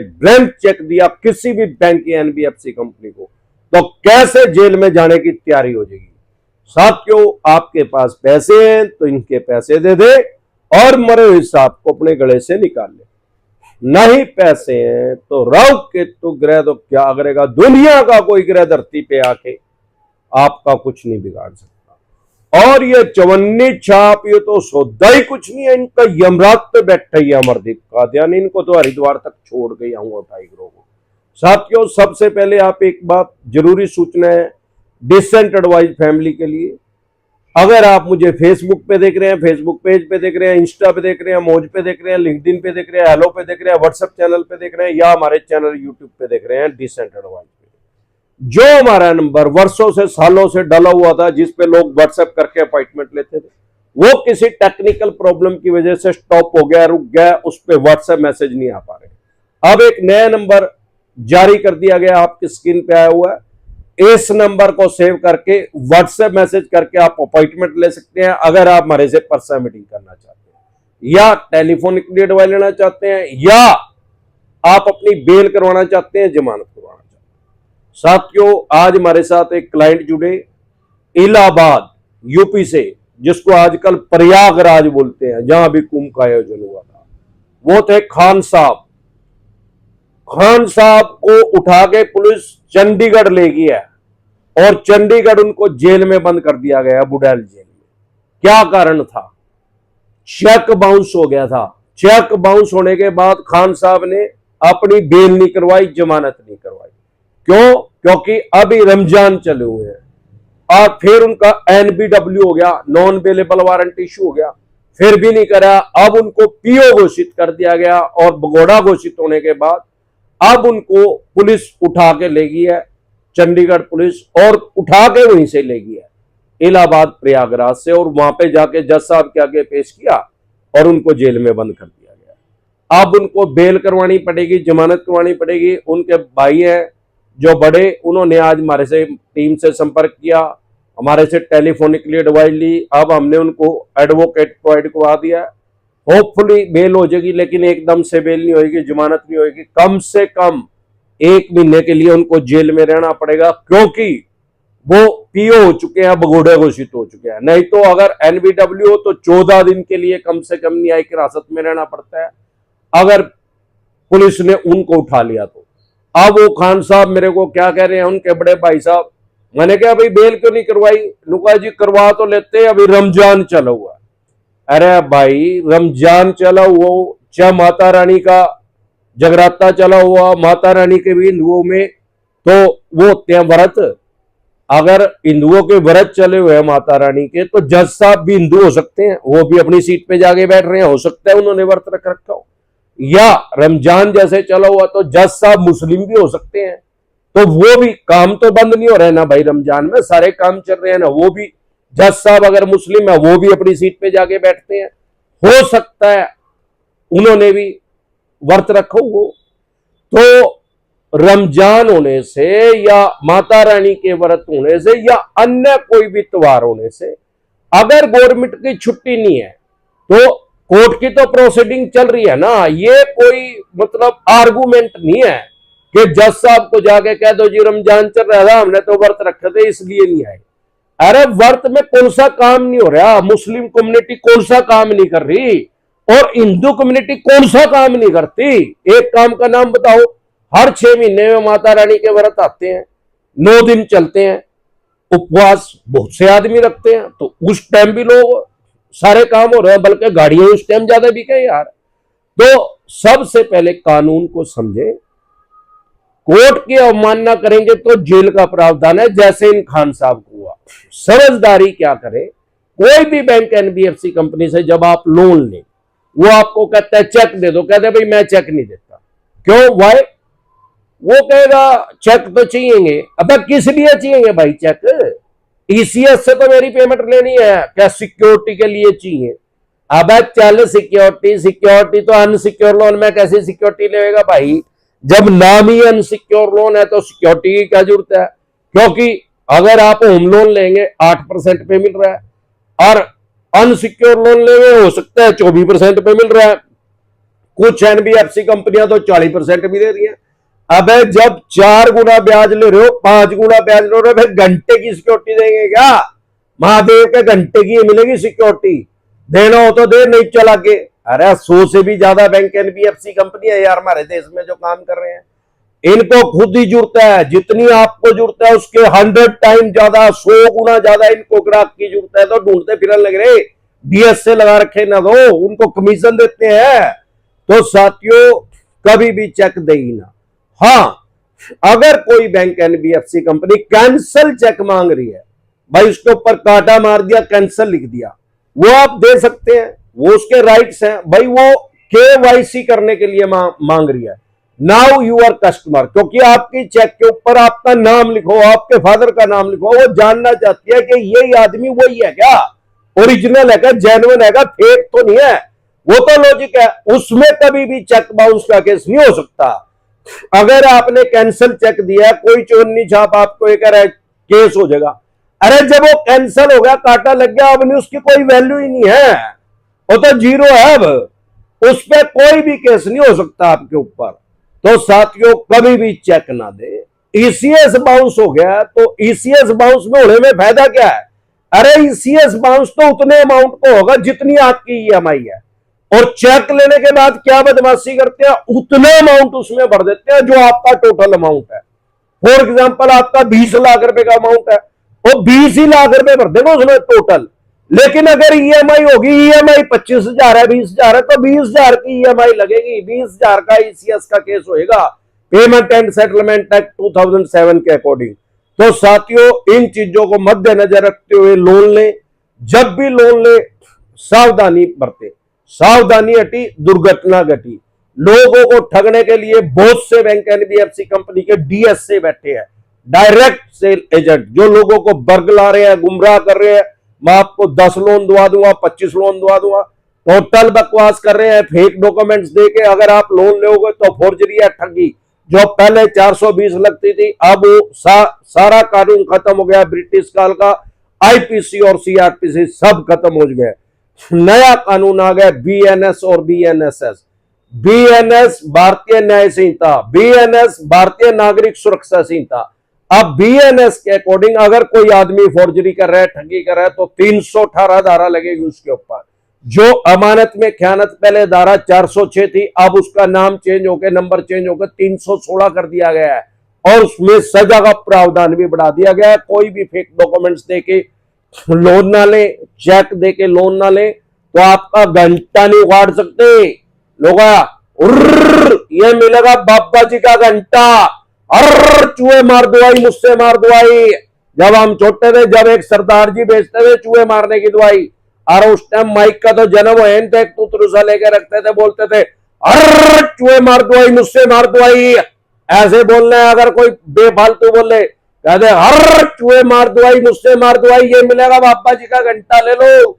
Blank cheque दिया किसी भी बैंक की एनबीएफसी कंपनी को, तो कैसे जेल में जाने की तैयारी हो जाएगी। साथियों, आपके पास पैसे हैं तो इनके पैसे दे दे और मरे हुए सांप को अपने गले से निकाल ले। नहीं पैसे हैं तो राहु केतु ग्रह तो क्या करेगा, दुनिया का कोई ग्रह धरती पे आके आपका कुछ नहीं बिगाड़ सकता। और ये चवन्नी छाप, ये तो सौदा ही कुछ नहीं है इनका। यमराज पे बैठा ही अमरदीप कादियानी, इनको तो हरिद्वार तक छोड़ के आऊंगा टाइगरों को। साथियों, सबसे पहले आप एक बात जरूरी सूचना है डिसेंट एडवाइस फैमिली के लिए। अगर आप मुझे फेसबुक पे देख रहे हैं, फेसबुक पेज पे देख रहे हैं, इंस्टा पे देख रहे हैं, मौज पे देख रहे हैं, लिंक्डइन पे देख रहे हैं, हेलो पे देख रहे हैं, व्हाट्सएप चैनल पे देख रहे हैं, या हमारे चैनल यूट्यूब पे देख रहे हैं डिसेंट एडवाइस पे, जो हमारा नंबर वर्षों से सालों से डाला हुआ था, जिसपे लोग व्हाट्सएप करके अपॉइंटमेंट लेते थे, वो किसी टेक्निकल प्रॉब्लम की वजह से स्टॉप हो गया, रुक गया, उस पर व्हाट्सएप मैसेज नहीं आ पा रहे। अब एक नया नंबर जारी कर दिया गया, आपकी स्क्रीन पे आया हुआ है। इस नंबर को सेव करके व्हाट्सएप मैसेज करके आप अपॉइंटमेंट ले सकते हैं। अगर आप हमारे से पर्सनल मीटिंग करना चाहते हैं, या टेलीफोनिकली एडवाइस लेना चाहते हैं, या आप अपनी बेल करवाना चाहते हैं, जमानत करवाना चाहते हैं। साथियों, आज हमारे साथ एक क्लाइंट जुड़े इलाहाबाद यूपी से, जिसको आजकल प्रयागराज बोलते हैं, जहां भी कुंभ का आयोजन हुआ था। वो थे खान साहब। खान साहब को उठा के पुलिस चंडीगढ़ ले गई है और चंडीगढ़ उनको जेल में बंद कर दिया गया, बुड़ैल जेल में। क्या कारण था? चेक बाउंस हो गया था। चेक बाउंस होने के बाद खान साहब ने अपनी बेल नहीं करवाई, जमानत नहीं करवाई। क्यों? क्योंकि अभी रमजान चले हुए हैं। और फिर उनका एनबीडब्ल्यू हो गया, नॉन बेलेबल वारंट इशू हो गया, फिर भी नहीं करा। अब उनको पीओ घोषित कर दिया गया और भगोड़ा घोषित होने के बाद अब उनको पुलिस उठा के ले गई है, चंडीगढ़ पुलिस, और उठा के वहीं से ले गई है इलाहाबाद प्रयागराज से, और वहां पे जाके जज साहब के आगे पेश किया और उनको जेल में बंद कर दिया गया। अब उनको बेल करवानी पड़ेगी, जमानत करवानी पड़ेगी। उनके भाई हैं जो बड़े, उन्होंने आज हमारे से टीम से संपर्क किया, हमारे से टेलीफोनिकली एडवाइस ली। अब हमने उनको एडवोकेट प्रोवाइड करवा दिया। होपफुली बेल हो जाएगी, लेकिन एकदम से बेल नहीं होगी, जमानत नहीं होगी। कम से कम 1 महीने के लिए उनको जेल में रहना पड़ेगा, क्योंकि वो पीओ हो चुके हैं, भगोड़े घोषित हो चुके हैं। नहीं तो अगर एनबीडब्ल्यू हो तो 14 दिन के लिए कम से कम न्यायिक हिरासत में रहना पड़ता है, अगर पुलिस ने उनको उठा लिया तो। अब वो खान साहब मेरे को क्या कह रहे हैं, उनके बड़े भाई साहब, मैंने कहा भाई बेल क्यों नहीं करवाई? लुका जी करवा तो लेते, अभी रमजान चला हुआ। अरे भाई, रमजान चला हुआ, चाहे माता रानी का जगराता चला हुआ, माता रानी के भी हिंदुओं में तो वो त्या व्रत, अगर हिंदुओं के व्रत चले हुए हैं माता रानी के, तो जज साहब भी हिंदू हो सकते हैं, वो भी अपनी सीट पे जाके बैठ रहे हैं, हो सकता है उन्होंने व्रत रख रखा हो। या रमजान जैसे चला हुआ तो जज साहब मुस्लिम भी हो सकते हैं, तो वो भी काम तो बंद नहीं हो रहे ना भाई, रमजान में सारे काम चल रहे हैं ना। वो भी जज साहब अगर मुस्लिम है, वो भी अपनी सीट पे जाके बैठते हैं, हो सकता है उन्होंने भी व्रत रखो हो। तो रमजान होने से या माता रानी के व्रत होने से या अन्य कोई भी त्योहार होने से अगर गवर्नमेंट की छुट्टी नहीं है, तो कोर्ट की तो प्रोसीडिंग चल रही है ना। ये कोई मतलब आर्गुमेंट नहीं है कि जज साहब को जाके कह दो जी रमजान चल रहा था, हमने तो व्रत रखे थे इसलिए नहीं आए। अरे व्रत में कौन सा काम नहीं हो रहा? मुस्लिम कम्युनिटी कौन सा काम नहीं कर रही और हिंदू कम्युनिटी कौन सा काम नहीं करती? एक काम का नाम बताओ। हर 6 महीने में माता रानी के व्रत आते हैं, 9 दिन चलते हैं, उपवास बहुत से आदमी रखते हैं, तो उस टाइम भी लोग सारे काम हो रहे हैं, बल्कि गाड़ियां उस टाइम ज्यादा बिके यार। तो सबसे पहले कानून को समझे। कोर्ट की अवमानना करेंगे तो जेल का प्रावधान है, जैसे इन खान साहब को हुआ। समझदारी क्या करे, कोई भी बैंक एनबीएफसी कंपनी से जब आप लोन लें, वो आपको कहता है चेक दे दो, कहते भाई मैं चेक नहीं देता। क्यों? वाई? वो कहेगा चेक तो चाहिए। अब किस लिए चाहिए भाई चेक? ईसीएस से तो मेरी पेमेंट लेनी है, क्या सिक्योरिटी के लिए चाहिए? अब चल सिक्योरिटी तो अनसिक्योर लोन में कैसे सिक्योरिटी लेगा भाई? जब नाम ही अनसिक्योर लोन है तो सिक्योरिटी की क्या जरूरत है? क्योंकि अगर आप होम लोन लेंगे 8% पे मिल रहा है और अनसिक्योर लोन लेंगे हो सकता है 24% पे मिल रहा है। कुछ एनबीएफसी कंपनियां तो 40% भी दे रही हैं। अब जब 4 गुना ब्याज ले रहे हो, 5 गुना ब्याज ले रहे हो, फिर घंटे की सिक्योरिटी देंगे क्या? महादेव के घंटे की मिलेगी सिक्योरिटी, देना हो तो दे, नहीं चला के। अरे 100 से भी ज्यादा बैंक एनबीएफसी कंपनी है यार हमारे देश में जो काम कर रहे हैं। इनको खुद ही जरूरत है, जितनी आपको जरूरत है उसके 100 टाइम ज्यादा, 100 गुना ज्यादा इनको ग्राहक की जरूरत है, तो ढूंढते फिरने लग रहे। डीएस से लगा रखे ना, दो उनको कमीशन देते हैं। तो साथियों कभी भी चेक दे ही ना। हाँ, अगर कोई bank NBFC company cancel cheque मांग रही है, भाई उसके ऊपर कांटा मार दिया, कैंसल लिख दिया, वो आप दे सकते हैं, वो उसके राइट्स हैं। भाई वो केवाईसी करने के लिए मांग रही है, नाउ यू आर कस्टमर, क्योंकि आपकी चेक के ऊपर आपका नाम लिखो, आपके फादर का नाम लिखो। वो जानना चाहती है कि यही आदमी वही है क्या, ओरिजिनल है क्या, जेन्युइन है क्या, फेक तो नहीं है। वो तो लॉजिक है, उसमें कभी भी चेक बाउंस का केस नहीं हो सकता। अगर आपने कैंसल चेक दिया, कोई चोरनी छाप आपको एक केस हो जाएगा। अरे जब वो कैंसल हो गया, काटा लग गया, अब नहीं उसकी कोई वैल्यू ही नहीं है, वो तो जीरो है। अब उस पर कोई भी केस नहीं हो सकता आपके ऊपर। तो साथियों कभी भी चेक ना दे। ईसीएस बाउंस हो गया तो ईसीएस बाउंस में होने में फायदा क्या है? अरे ईसीएस बाउंस तो उतने अमाउंट को होगा जितनी आपकी ईएमआई है, और चेक लेने के बाद क्या बदमाशी करते हैं, उतना अमाउंट उसमें भर देते हैं जो आपका टोटल अमाउंट है। फॉर एग्जांपल आपका 20 लाख रुपए का अमाउंट है, वो 20 ही लाख रुपए भर देगा उसमें टोटल। लेकिन अगर ईएमआई होगी, ईएमआई 25,000 है, 20,000 है, तो 20,000 की ईएमआई लगेगी, 20,000 का ईसीएस का केस होएगा, पेमेंट एंड सेटलमेंट एक्ट 2007 के अकॉर्डिंग। तो साथियों इन चीजों को मद्देनजर रखते हुए लोन ले। जब भी लोन ले सावधानी बरते, सावधानी हटी दुर्घटना घटी। लोगों को ठगने के लिए बहुत से बैंक एनबीएफसी कंपनी के डीएस से बैठे हैं, डायरेक्ट सेल एजेंट, जो लोगों को बरगला रहे हैं, गुमराह कर रहे हैं। मैं आपको 10 लोन दुआ दूंगा, 25 लोन दुआ दूंगा, टोटल बकवास कर रहे हैं, फेक डॉक्यूमेंट्स देके। अगर आप लोन लोगे तो फोर्जरी है, ठगी। जो पहले 420 लगती थी, अब सारा कानून खत्म हो गया, ब्रिटिश काल का आईपीसी और सीआरपीसी सब खत्म हो गए। नया कानून आ गया, बीएनएस और बीएनएसएस। बीएनएस भारतीय न्याय संहिता, बीएनएस भारतीय नागरिक सुरक्षा संहिता। अब बीएनएस के अकॉर्डिंग अगर कोई आदमी फोर्जरी कर रहा है, ठगी कर रहा है, तो 318 धारा लगेगी उसके ऊपर। जो अमानत में खयानत पहले धारा 406 थी, अब उसका नाम चेंज होकर, नंबर चेंज होकर 316 कर दिया गया है, और उसमें सजा का प्रावधान भी बढ़ा दिया गया है। कोई भी फेक डॉक्यूमेंट्स देके लोन ना ले, चेक देके लोन ना ले, तो आपका घंटा नहीं उखाड़ सकते। लोग ये मिलेगा बाबा जी का घंटा, और चूहे मार दवाई, मुझसे मार दवाई। जब हम छोटे थे, जब एक सरदार जी बेचते थे चूहे मारने की दवाई, और उस टाइम माइक का तो जन्म है, तुतरुसा लेके रखते थे, बोलते थे अरे चूहे मार दवाई, मुझसे मार दवाई। ऐसे बोलना है, अगर कोई बेफालतू बोले, कहते हर चूहे मार दवाई, मुझसे मार दवाई, ये मिलेगा बाबा जी का घंटा, ले लो।